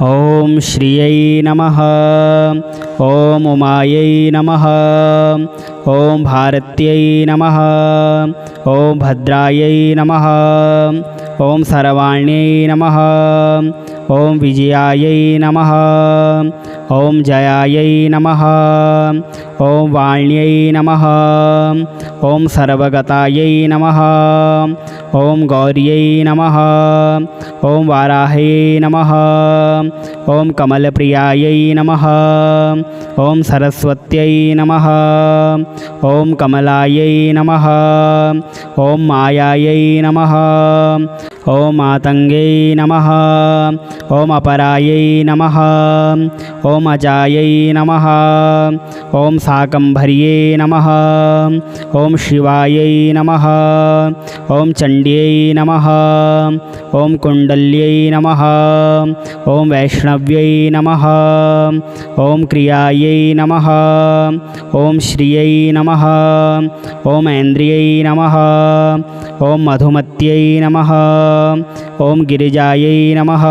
ओम श्रियै नमः। ओम उमायै नमः। ओम भारत्यै नमः। ओम भद्रायै नमः। ओम सर्वाण्यै नमः। ओम विजयायै नमः। ओम जयायै नमः। ओम वाण्यै नमः। ओम सर्वगतायै नमः। ओम गौर्यै नमः। ओम वाराह्यै नमः। ओम कमलप्रियायै नमः। ओम सरस्वत्यै नमः। ओम कमलायै नमः। ओम मायायै नमः। ओम मातंगै नमः। ओम अपरायै नमः। ओम अजायै नमः। ओम शाकंभर्यै नमः। ओम शिवायै नमः। ओम चंड्यै नमः। ओम कुंडल्यै नमः। ओम वैष्णव्यै नमः। ओम क्रियायै नमः। ओम श्रियै नमः। ओम ऐन्द्रियै नमः। ओम मधुमत्यै नमः। ओम गिरिजायै नमः।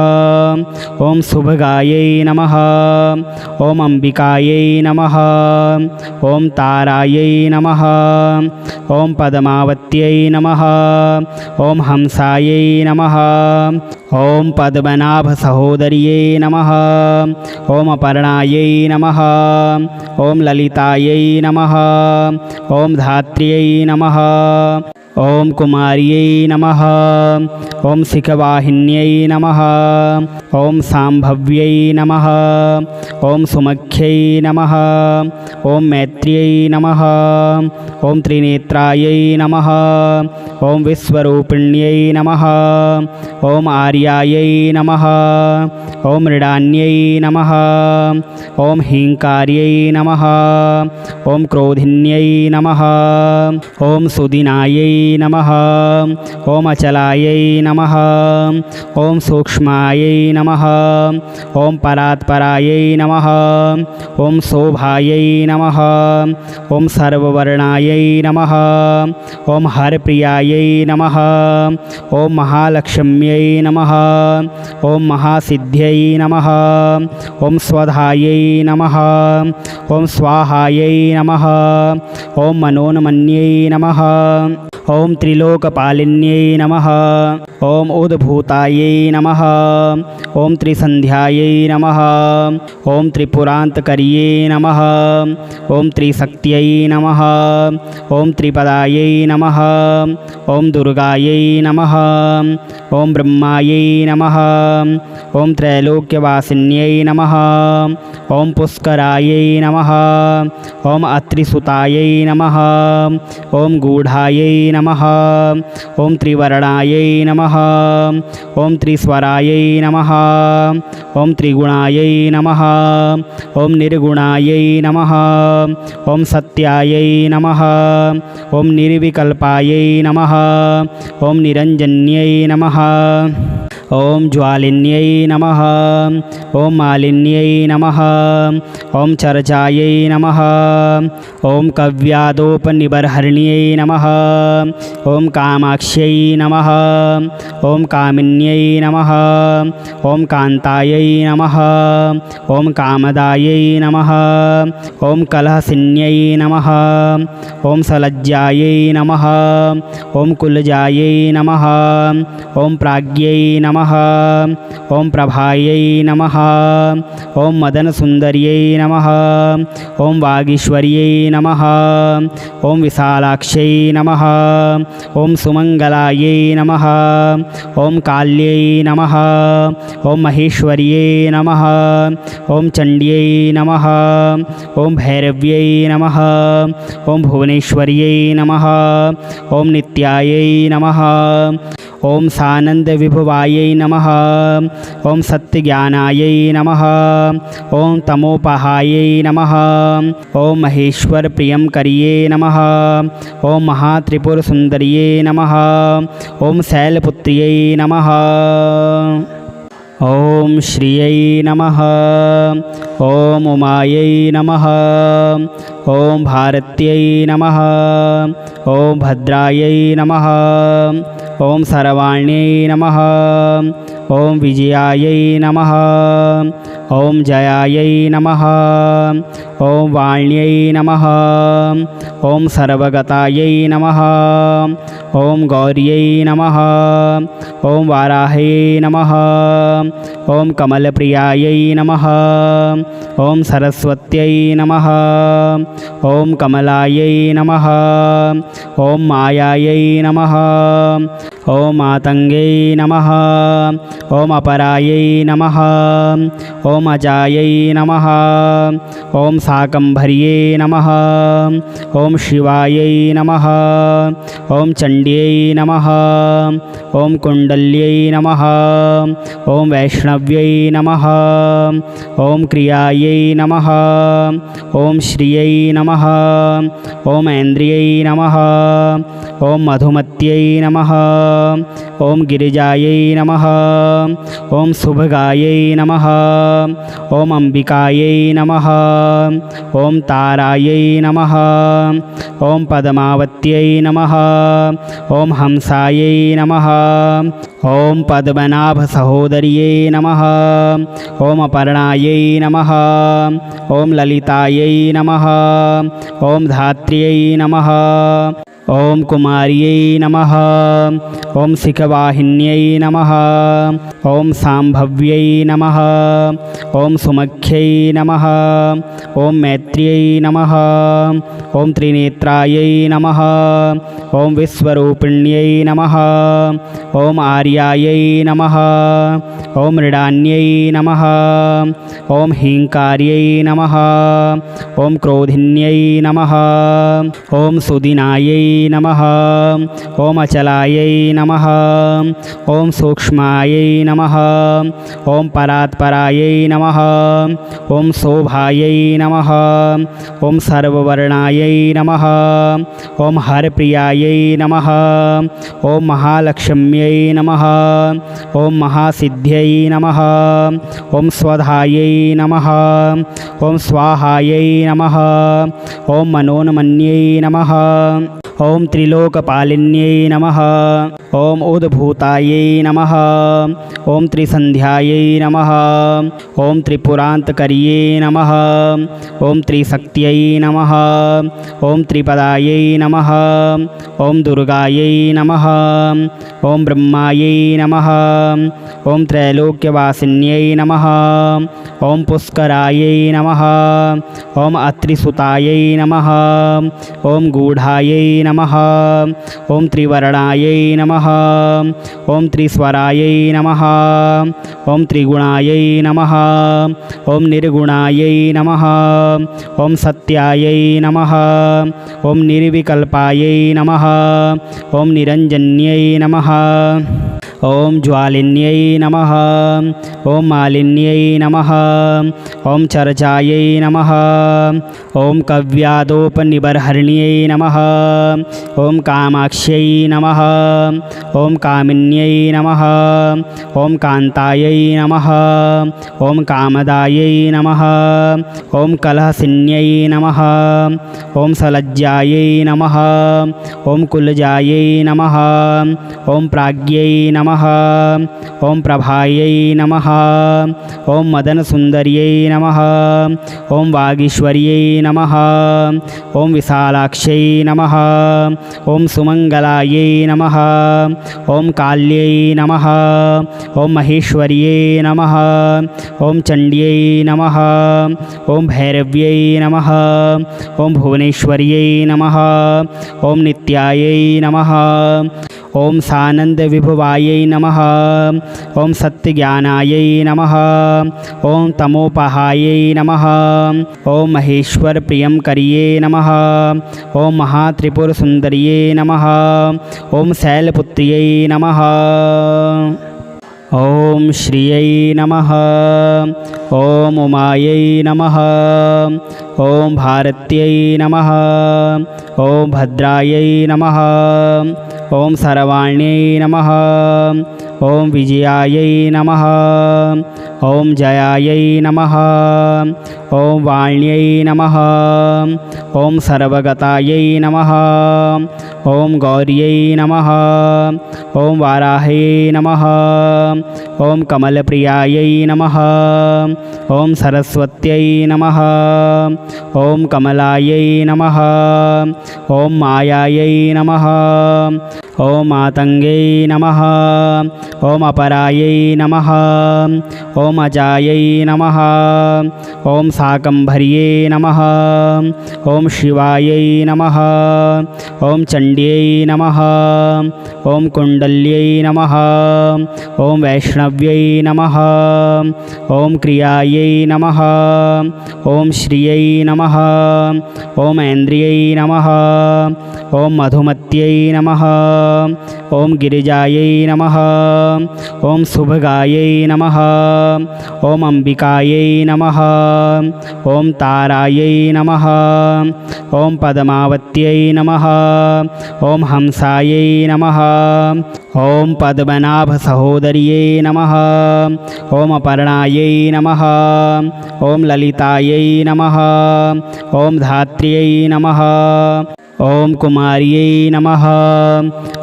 ओम शुभगायै नमः। ओम अंबिकायै नमः। ओम तारायै नमः। ओम पद्मावत्यै नमः। ओम हंसायै नमः। ओम पद्मनाभ सहोदर्यै नमः। ओम अपर्णायै नमः। ओम ललितायै नमः। ओम धात्र्यै नमः। ओम कुमार्यै नमः। ओम शिखवाहिन्यै नमः। ओम सांभव्यै नमः। ओम सुमख्यै नमः। ओम मैत्र्यै नमः। ओम त्रिनेत्रायै नमः। ओम विश्वरूपिण्यै नमः। ओम आर्यायै नमः। ओम मृडान्यै नमः। ओम हींकार्यै नमः। ओम क्रोधिन्यै नमः। ओम सुदिनायै नमः। ओम अचलायै नमः। ओम सूक्ष्मायै नमः। ओम परात्परायै नमः। ओम शोभायै नमः। ओम सर्ववर्णायै नमः। ओम हरप्रियायै नमः। ओम महालक्ष्म्यै नमः। ओम महासिद्ध्यै नमः। ओम स्वधायै नमः। ओम स्वाहायै नमः। ओम मनोन्मन्यै नमः। ओम त्रिलोकपालिन्यै नमः। ओम उद्भूतायै नमः। ओम त्रिसन्ध्यायै नमः। ओम त्रिपुरान्तकर्यै नमः। ओम त्रिशक्त्यै नमः। ओम त्रिपदायै नमः। ओम दुर्गायै नमः। ओम ब्रह्मायै नमः। ओम त्रैलोक्यवासिन्यै नमः। ओम पुष्करायै नमः। ओम अत्रिसुतायै नमः। ओम गूढ़ायै नमः। ओम त्रिवर्णायै नमः। ओम त्रिस्वरायै नमः। ओम त्रिगुणायै नमः। ओम निर्गुणायै नमः। ओम सत्यायै नमः। ओम निर्विकल्पायै नमः। ओम निरंजन्यै नमः। ओम ज्वालिन्यै नमः। ओम मालिन्यै नमः। ओम चर्चायै नमः। ओम कव्यादोपनिबर्हर्ण्यै नमः। ओम कामाक्ष्यै नमः। ओम कामिन्यै नमः। ओम कान्तायै नमः। ओम कामदायै नमः। ओम कलहसिन्यै नमः। ओम सलज्जायै नमः। ओम कुलजायै नमः। ओम प्राज्ञै नमः। ओम प्रभायै नमः। ओम मदनसुन्दर्यै नमः। ओम वागीश्वर्यै नमः। ओम विशालाक्ष्यै नमः। ओम सुमंगलायै नमः। ओम काल्यै नमः। ओम महेश्वर्यै नमः। ओम चंड्यै नमः। ओम भैरव्यै नमः। ओम भुवनेश्वर्यै नमः। ओम नित्यायै नमः। ओम सानंद विभवायै नमः। ओम सत्यज्ञानायै नमः। ओम तमोपहायै नमः। ओम महेश्वर प्रियंकर्यै नमः। ओम महात्रिपुरसुंदर्यै नमः। ओम शैलपुत्र्यै नमः। ओम श्रियै नमः। ओम उमायै नमः। ओम भारत्यै नमः। ओम भद्रायै नमः। ओम सर्वाण्यै नमः। ॐ विजयायै नमः। ॐ जयायै नमः। ॐ वाण्यै नमः। ॐ सर्वगतायै नमः। ॐ गौर्यै नमः। ॐ वाराह्यै नमः। ॐ कमलप्रियायै नमः। ॐ सरस्वत्यै नमः। ॐ कमलायै नमः। ॐ मायायै नमः। ॐ मातङ्गै नमः। ॐ अपरायै नमः। ॐ अजायै नमः। ॐ शाकम्भर्यै नमः। ॐ शिवायै नमः। ॐ चण्ड्यै नमः। ॐ कुण्डल्यै नमः। ॐ वैष्णव्यै नमः। ॐ क्रियायै नमः। ॐ श्रियै नमः। ॐ ऐन्द्रियै नमः। ॐ मधुमत्यै नमः। ॐ गिरिजायै नमः। ॐ शुभगायै नमः। ॐ अम्बिकायै नमः। ॐ तारायै नमः। ॐ पद्मावत्यै नमः। ॐ हंसायै नमः। ॐ पद्मनाभसहोदर्यै नमः। ॐ अपर्णायै नमः। ॐ ललितायै नमः। ॐ धात्र्यै नमः। ॐ कुमार्यै नमः। ॐ शिखवाहिन्यै नमः। ॐ शाम्भव्यै नमः। ॐ सुमख्यै नमः। ॐ मैत्र्यै नमः। ॐ त्रिनेत्रायै नमः। ॐ विश्वरूपिण्यै नमः। ॐ आर्यायै नमः। ॐ मृडान्यै नमः। ॐ हीङ्कार्यै नमः। ॐ क्रोधिन्यै नमः। ॐ सुदिनायै नमः। ॐ अचलायै नमः। ॐ सूक्ष्मायै नमः। ॐ परात्परायै नमः। ॐ शोभायै नमः। ॐ सर्ववर्णायै नमः। ॐ हरप्रियायै नमः। ॐ महालक्ष्म्यै नमः। ॐ महासिद्ध्यै नमः। ॐ स्वधायै नमः। ॐ स्वाहायै नमः। ॐ मनोन्मन्यै नमः। ॐ त्रिलोकपालिन्यै नमः। ॐ उद्भूतायै नमः। ॐ त्रिसन्ध्यायै नमः। ॐ त्रिपुरान्तकर्यै नमः। ॐ त्रिशक्त्यै नमः। ॐ त्रिपदायै नमः। ॐ दुर्गायै नमः। ॐ ब्रह्मायै नमः। ॐ त्रैलोक्यवासिन्यै नमः। ॐ पुष्करायै नमः। ॐ अत्रिसुतायै नमः। ॐ गूढायै नमः। ॐ त्रिवर्णायै नमः। ॐ त्रिस्वरायै नमः। ॐ त्रिगुणायै नमः। ॐ निर्गुणायै नमः। ॐ सत्यायै नमः। ॐ निर्विकल्पायै नमः। ॐ निरञ्जन्यै नमः। ॐ ज्वालिन्यै नमः। ॐ मालिन्यै नमः। ॐ चर्चायै नमः। ॐ कव्यादोपनिबर्हर्ण्यै नमः। ॐ कामाक्ष्यै नमः। ॐ कामिन्यै नमः। ॐ कान्तायै नमः। ॐ कामदायै नमः। ॐ कलहसिन्यै नमः। ॐ सलज्जायै नमः। ॐ कुलजायै नमः। ॐ प्राज्ञै नमः। ॐ प्रभायै नमः। ॐ मदनसुन्दर्यै नमः। ॐ वागीश्वर्यै नमः। ॐ विशालाक्ष्यै नमः। ॐ सुमङ्गलायै नमः। ॐ काल्यै नमः। ॐ महेश्वर्यै नमः। ॐ चण्ड्यै नमः। ॐ भैरव्यै नमः। ॐ भुवनेश्वर्यै नमः। ॐ नित्यायै नमः। ॐ सानन्दविभवायै नमः। ॐ सत्यज्ञानायै नमः। ॐ तमोपहायै नमः। ॐ महेश्वरप्रियङ्कर्यै नमः। ॐ महात्रिपुरसुन्दर्यै नमः। ॐ शैलपुत्र्यै नमः। ॐ श्रियै नमः। ॐ उमायै नमः। ॐ भारत्यै नमः। ॐ भद्रायै नमः। ॐ सर्वाण्यै नमः। ॐ विजयायै नमः। ॐ जयायै नमः। ॐ वाण्यै नमः। ॐ सर्वगतायै नमः। ॐ गौर्यै नमः। ॐ वाराह्यै नमः। ॐ कमलप्रियायै नमः। ॐ सरस्वत्यै नमः। ॐ कमलायै नमः। ॐ मायायै नमः। ॐ मातङ्गै नमः। ॐ अपरायै नमः। ॐ अजायै नमः। ॐ शाकम्भर्यै नमः। ॐ शिवायै नमः। ॐ चण्ड्यै नमः। ॐ कुण्डल्यै नमः। ॐ वैष्णव्यै नमः। ॐ क्रियायै नमः। ॐ श्रियै नमः। ॐ ऐन्द्रियै नमः। ॐ मधुमत्यै नमः। ॐ गिरिजायै नमः। ॐ शुभगायै नमः। ॐ अम्बिकायै नमः। ॐ तारायै नमः। ॐ पद्मावत्यै नमः। ॐ हंसायै नमः। ॐ पद्मनाभसहोदर्यै नमः। ॐ अपर्णायै नमः। ॐ ललितायै नमः। ॐ धात्र्यै नमः। ॐ कुमार्यै नमः।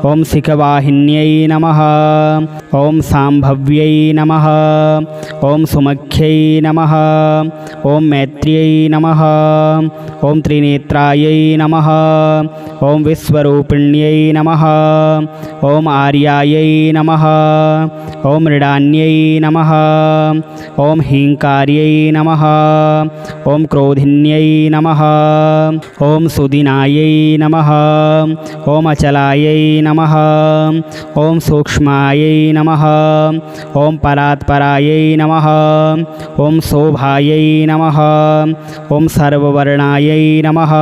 ॐ शिखवाहिन्यै नमः। ॐ शाम्भव्यै नमः। ॐ सुमख्यै नमः। ॐ मैत्र्यै नमः। ॐ त्रिनेत्रायै नमः। ॐ विश्वरूपिण्यै नमः। ॐ आर्यायै नमः। ॐ मृडान्यै नमः। ॐ हीङ्कार्यै नमः। ॐ क्रोधिन्यै नमः। ॐ सुदिनायै नमः। ॐ अचलायै नमः। ॐ सूक्ष्मायै नमः। ॐ परात्परायै नमः। ॐ शोभायै नमः। ॐ सर्ववर्णायै नमः।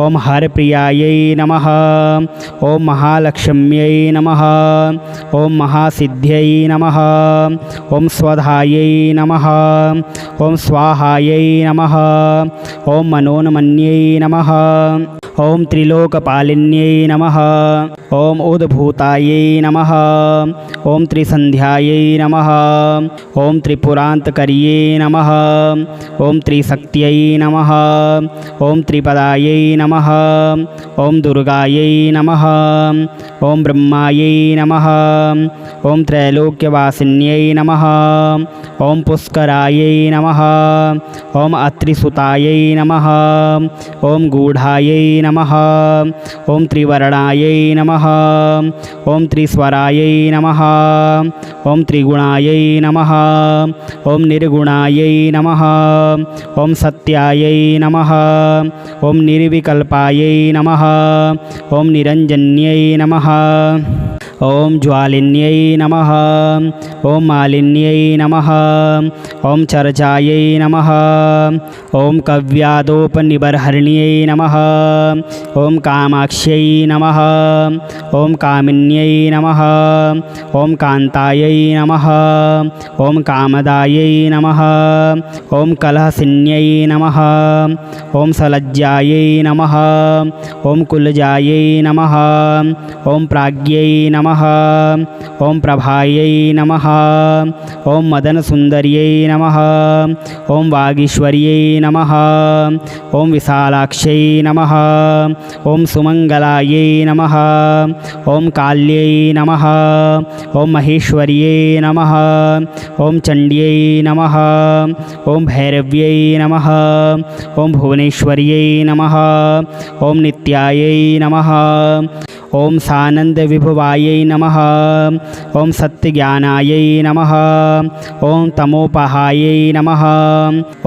ॐ हरप्रियायै नमः। ॐ महालक्ष्म्यै नमः। ॐ महासिद्ध्यै नमः। ॐ स्वधायै नमः। ॐ स्वाहायै नमः। ॐ मनोन्मन्यै नमः। ॐ त्रिलोकपालिन्यै नमः। ॐ उद्भूतायै नमः। ॐ त्रिसन्ध्यायै नमः। ॐ त्रिपुरान्तकर्यै नमः। ॐ त्रिशक्त्यै नमः। ॐ त्रिपदायै नमः। ॐ दुर्गायै नमः। ॐ ब्रह्मायै नमः। ॐ त्रैलोक्यवासिन्यै नमः। ॐ पुष्करायै नमः। ॐ अत्रिसुतायै नमः। ॐ गूढायै नमः। ॐ त्रिवर्णायै नमः। ॐ त्रिस्वरायै नमः। ॐ त्रिगुणायै नमः। ॐ निर्गुणायै नमः। ॐ सत्यायै नमः। ॐ निर्विकल्पायै नमः। ॐ निरञ्जन्यै नमः। ॐ ज्वालिन्यै नमः। ॐ मालिन्यै नमः। ॐ चर्चायै नमः। ॐ कव्यादोपनिबर्हर्ण्यै नमः। ॐ कामाक्ष्यै नमः। ॐ कामिन्यै नमः। ॐ कान्तायै नमः। ॐ कामदायै नमः। ॐ कलहसिन्यै नमः। ॐ सलज्जायै नमः। ॐ कुलजायै नमः। ॐ प्राज्ञै नमः। ॐ प्रभायै नमः। ॐ मदनसुन्दर्यै नमः। ॐ वागीश्वर्यै नमः। ॐ विशालाक्ष्यै नमः। ॐ सुमङ्गलायै नमः। ॐ काल्यै नमः। ॐ महेश्वर्यै नमः। ॐ चण्ड्यै नमः। ॐ भैरव्यै नमः। ॐ भुवनेश्वर्यै नमः। ॐ नित्यायै नमः। ॐ सानन्दविभवायै नमः। ॐ सत्यज्ञानायै नमः। ॐ तमोपहायै नमः।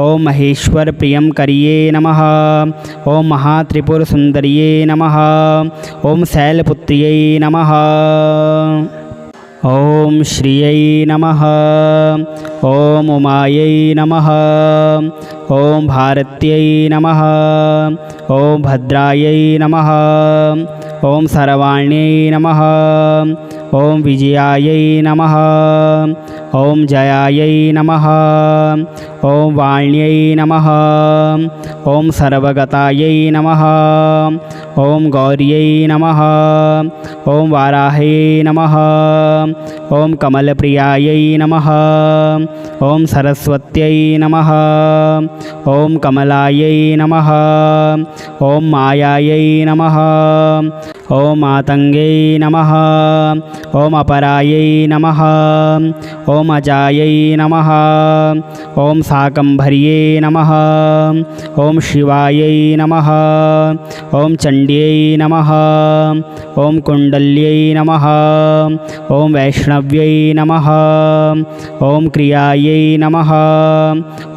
ॐ महेश्वरप्रियङ्कर्यै नमः। ॐ महात्रिपुरसुन्दर्यै नमः। ॐ शैलपुत्र्यै नमः। ॐ श्रियै नमः। ॐ उमायै नमः। ॐ भारत्यै नमः। ॐ भद्रायै नमः। ॐ सर्वाण्यै नमः। ॐ विजयायै नमः। ॐ जयायै नमः। ॐ वाण्यै नमः। ॐ सर्वगतायै नमः। ॐ गौर्यै नमः। ॐ वाराह्यै नमः। ॐ कमलप्रियायै नमः। ॐ सरस्वत्यै नमः। ॐ कमलायै नमः। ॐ मायायै नमः। ॐ मातङ्गै नमः। ॐ अपरायै नमः। ॐ अजायै नमः। ॐ शाकम्भर्यै नमः। ॐ शिवायै नमः। ॐ चण्ड्यै नमः। ॐ कुण्डल्यै नमः। ॐ वैष्णव्यै नमः। ॐ क्रियायै नमः।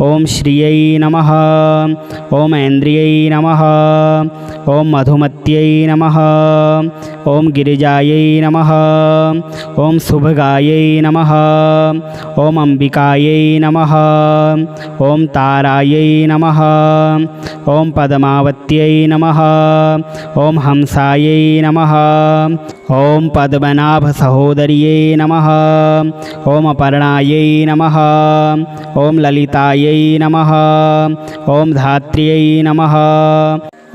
ॐ श्रियै नमः। ॐ ऐन्द्रियै नमः। ॐ मधुमत्यै नमः। ॐ गिरिजायै नमः। ॐ शुभगायै नमः। ॐ अम्बिकायै नमः। ॐ तारायै नमः। ॐ पद्मावत्यै नमः। ॐ हंसायै नमः। ॐ पद्मनाभसहोदर्यै नमः। ॐ अपर्णायै नमः। ॐ ललितायै नमः। ॐ धात्र्यै नमः।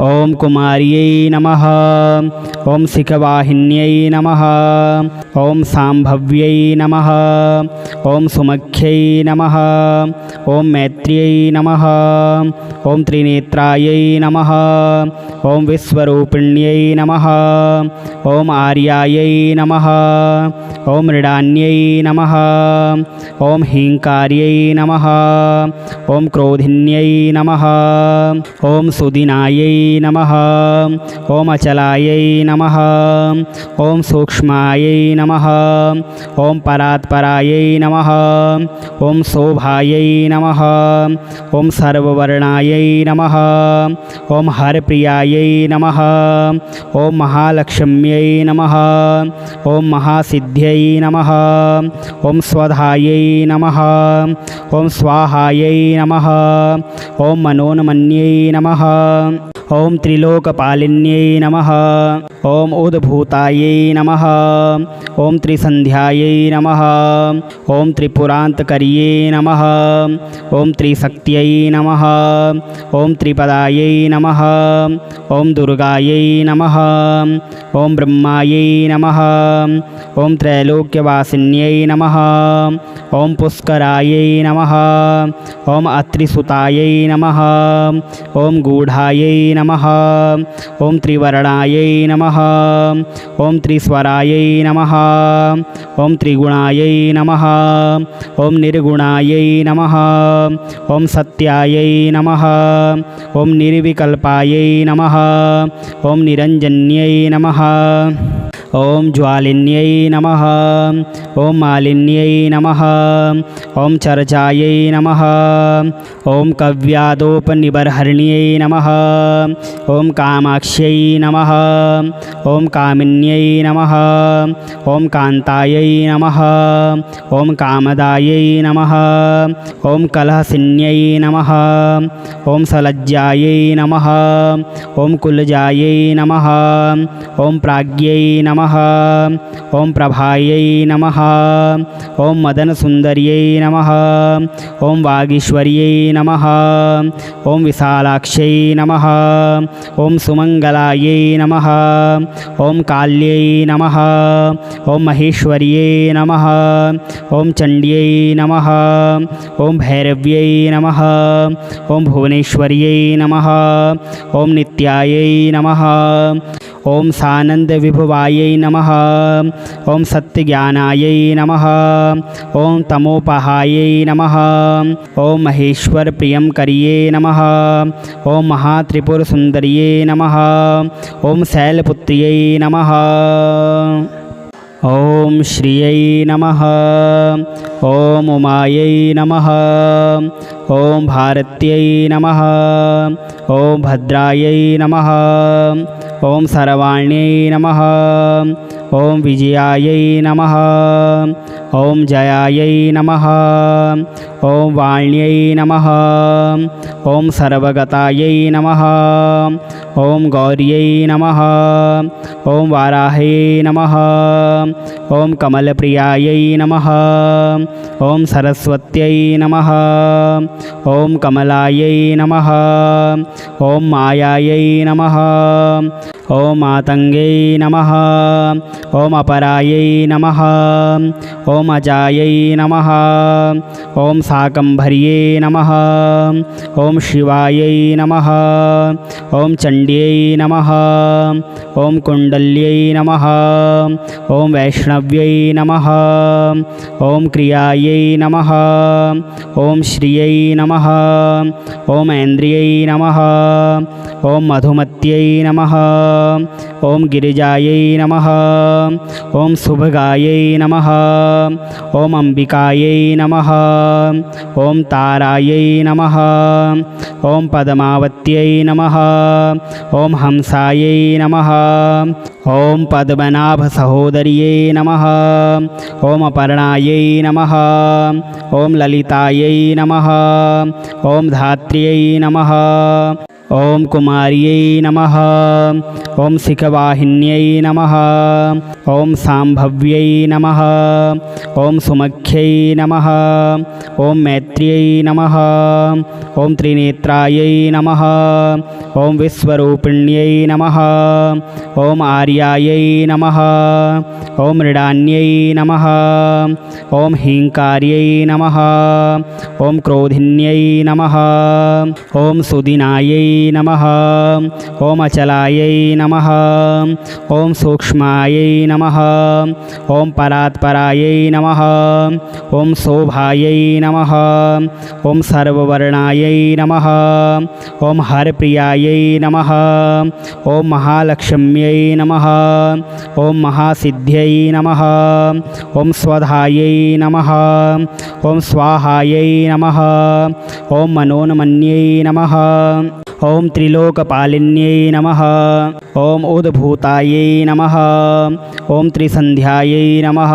ॐ कुमार्यै नमः। ॐ शिखवाहिन्यै नमः। ॐ शाम्भव्यै नमः। ॐ सुमख्यै नमः। ॐ मैत्र्यै नमः। ॐ त्रिनेत्रायै नमः। ॐ विश्वरूपिण्यै नमः। ॐ आर्यायै नमः। ॐ मृडान्यै नमः। ॐ हीङ्कार्यै नमः। ॐ क्रोधिन्यै नमः। ॐ सुदिनायै नमः। ॐ अचलायै नमः। ॐ सूक्ष्मायै नमः। ॐ परात्परायै नमः। ॐ शोभायै नमः। ॐ सर्ववर्णायै नमः। ॐ हरप्रियायै नमः। ॐ महालक्ष्म्यै नमः। ॐ महासिद्ध्यै नमः। ॐ स्वधायै नमः। ॐ स्वाहायै नमः। ॐ मनोन्मन्यै नमः। ॐ त्रिलोकपालिन्यै नमः। ॐ उद्भूतायै नमः। ॐ त्रिसन्ध्यायै नमः। ॐ त्रिपुरान्तकर्यै नमः। ॐ त्रिशक्त्यै नमः। ॐ त्रिपदायै नमः। ॐ दुर्गायै नमः। ॐ ब्रह्मायै नमः। ॐ त्रैलोक्यवासिन्यै नमः। ॐ पुष्करायै नमः। ॐ अत्रिसुतायै नमः। ॐ गूढायै नमः। ॐ त्रिवर्णायै नमः। ॐ त्रिस्वरायै नमः। ॐ त्रिगुणायै नमः। ॐ निर्गुणायै नमः। ॐ सत्यायै नमः। ॐ निर्विकल्पायै नमः। ॐ निरञ्जन्यै नमः। ॐ ज्वालिन्यै नमः। ॐ मालिन्यै नमः। ॐ चर्चायै नमः। ॐ कव्यादोपनिबर्हर्ण्यै नमः। ॐ कामाक्ष्यै नमः। ॐ कामिन्यै नमः। ॐ कान्तायै नमः। ॐ कामदायै नमः। ॐ कलहसिन्यै नमः। ॐ सलज्जायै नमः। ॐ कुलजायै नमः। ॐ प्राज्ञै नमः। ॐ प्रभायै नमः। ॐ मदनसुन्दर्यै नमः। ॐ वागीश्वर्यै नमः। ॐ विशालाक्ष्यै नमः। ॐ सुमङ्गलायै नमः। ॐ काल्यै नमः। ॐ महेश्वर्यै नमः। ॐ चण्ड्यै नमः। ॐ भैरव्यै नमः। ॐ भुवनेश्वर्यै नमः। ॐ नित्यायै नमः। ॐ सानन्दविभवायै नमः। ॐ सत्यज्ञानायै नमः। ॐ तमोपहायै नमः। ॐ महेश्वरप्रियङ्कर्यै नमः। ॐ महात्रिपुरसुन्दर्यै नमः। ॐ शैलपुत्र्यै नमः। ॐ श्रियै नमः। ॐ उमायै नमः। ॐ भारत्यै नमः। ॐ भद्रायै नमः। ॐ सर्वाण्यै नमः। ॐ विजयायै नमः। ॐ जयायै नमः। ॐ वाण्यै नमः। ॐ सर्वगतायै नमः। ॐ गौर्यै नमः। ॐ वाराह्यै नमः। ॐ कमलप्रियायै नमः। ॐ सरस्वत्यै नमः। ॐ कमलायै नमः। ॐ मायायै नमः। ॐ मातङ्गै नमः। ॐ अपरायै नमः। ॐ अजायै नमः। ॐ शाकम्भर्यै नमः। ॐ शिवायै नमः। ॐ चण्ड्यै नमः। ॐ कुण्डल्यै नमः। ॐ वैष्णव्यै नमः। ॐ क्रियायै नमः। ॐ श्रियै नमः। ॐ ऐन्द्रियै नमः। ॐ मधुमत्यै नमः। ॐ गिरिजायै नमः। ॐ शुभगायै नमः। ॐ अम्बिकायै नमः। ॐ तारायै नमः। ॐ पद्मावत्यै नमः। ॐ हंसायै नमः। ॐ पद्मनाभसहोदर्यै नमः। ॐ अपर्णायै नमः। ॐ ललितायै नमः। ॐ धात्र्यै नमः। ॐ कुमार्यै नमः। ॐ शिखवाहिन्यै नमः। ॐ शाम्भव्यै नमः। ॐ सुमख्यै नमः। ॐ मैत्र्यै नमः। ॐ त्रिनेत्रायै नमः। ॐ विश्वरूपिण्यै नमः। ॐ आर्यायै नमः। ॐ मृडान्यै नमः। ॐ हीङ्कार्यै नमः। ॐ क्रोधिन्यै नमः। ॐ सुदिनायै नमः। ॐ अचलायै नमः। ॐ सूक्ष्मायै नमः। ॐ परात्परायै नमः। ॐ शोभायै नमः। ॐ सर्ववर्णायै नमः। ॐ हरप्रियायै नमः। ॐ महालक्ष्म्यै नमः। ॐ महासिद्ध्यै नमः। ॐ स्वधायै नमः। ॐ स्वाहायै नमः। ॐ मनोन्मन्यै नमः। ॐ त्रिलोकपालिन्यै नमः। ॐ उद्भूतायै नमः। ॐ त्रिसन्ध्यायै नमः।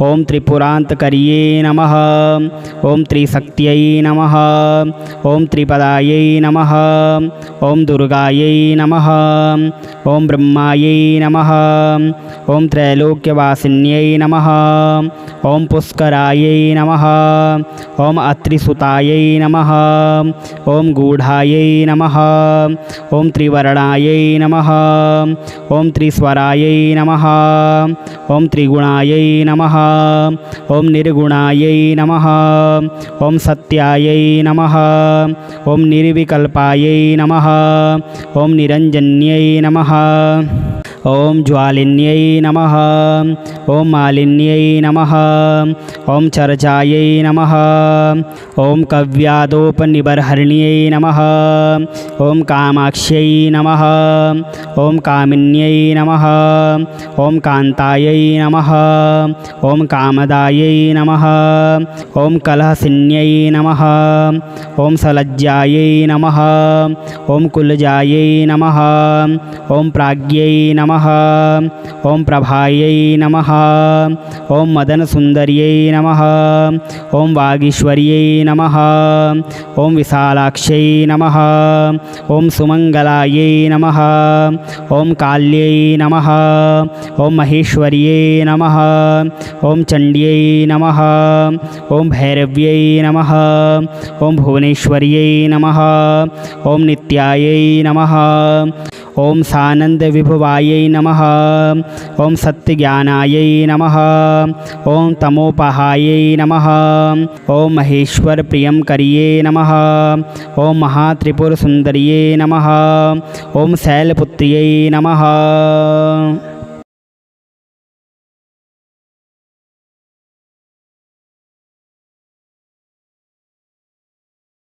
ॐ त्रिपुरान्तकर्यै नमः। ॐ त्रिशक्त्यै नमः। ॐ त्रिपदायै नमः। ॐ दुर्गायै नमः। ॐ ब्रह्मायै नमः। ॐ त्रैलोक्यवासिन्यै नमः। ॐ पुष्करायै नमः। ॐ अत्रिसुतायै नमः। ॐ गूढायै नमः। ॐ त्रिवर्णायै नमः। ॐ त्रिस्वरायै नमः। ॐ त्रिगुणायै नमः। ॐ निर्गुणायै नमः। ॐ सत्यायै नमः। ॐ निर्विकल्पायै नमः। ॐ निरञ्जन्यै नमः। ॐ ज्वालिन्यै नमः। ॐ मालिन्यै नमः। ॐ चर्चायै नमः। ॐ कव्यादोपनिबर्हर्ण्यै नमः। ॐ कामाक्ष्यै नमः। ॐ कामिन्यै नमः। ॐ कान्तायै नमः। ॐ कामदायै नमः। ॐ कलहसिन्यै नमः। ॐ सलज्जायै नमः। ॐ कुलजायै नमः। ॐ प्राज्ञै नमः। ॐ प्रभायै नमः। ॐ मदनसुन्दर्यै नमः। ॐ वागीश्वर्यै नमः। ॐ विशालाक्ष्यै नमः। ॐ सुमङ्गलायै नमः। ॐ काल्यै नमः। ॐ महेश्वर्यै नमः। ॐ चण्ड्यै नमः। ॐ भैरव्यै नमः। ॐ भुवनेश्वर्यै नमः। ॐ नित्यायै नमः। ॐ सानन्दविभवायै नमः। ॐ सत्यज्ञानायै नमः। ॐ तमोपहायै नमः। ॐ महेश्वरप्रियङ्कर्यै नमः। ॐ महात्रिपुरसुन्दर्यै नमः। ॐ शैलपुत्र्यै नमः।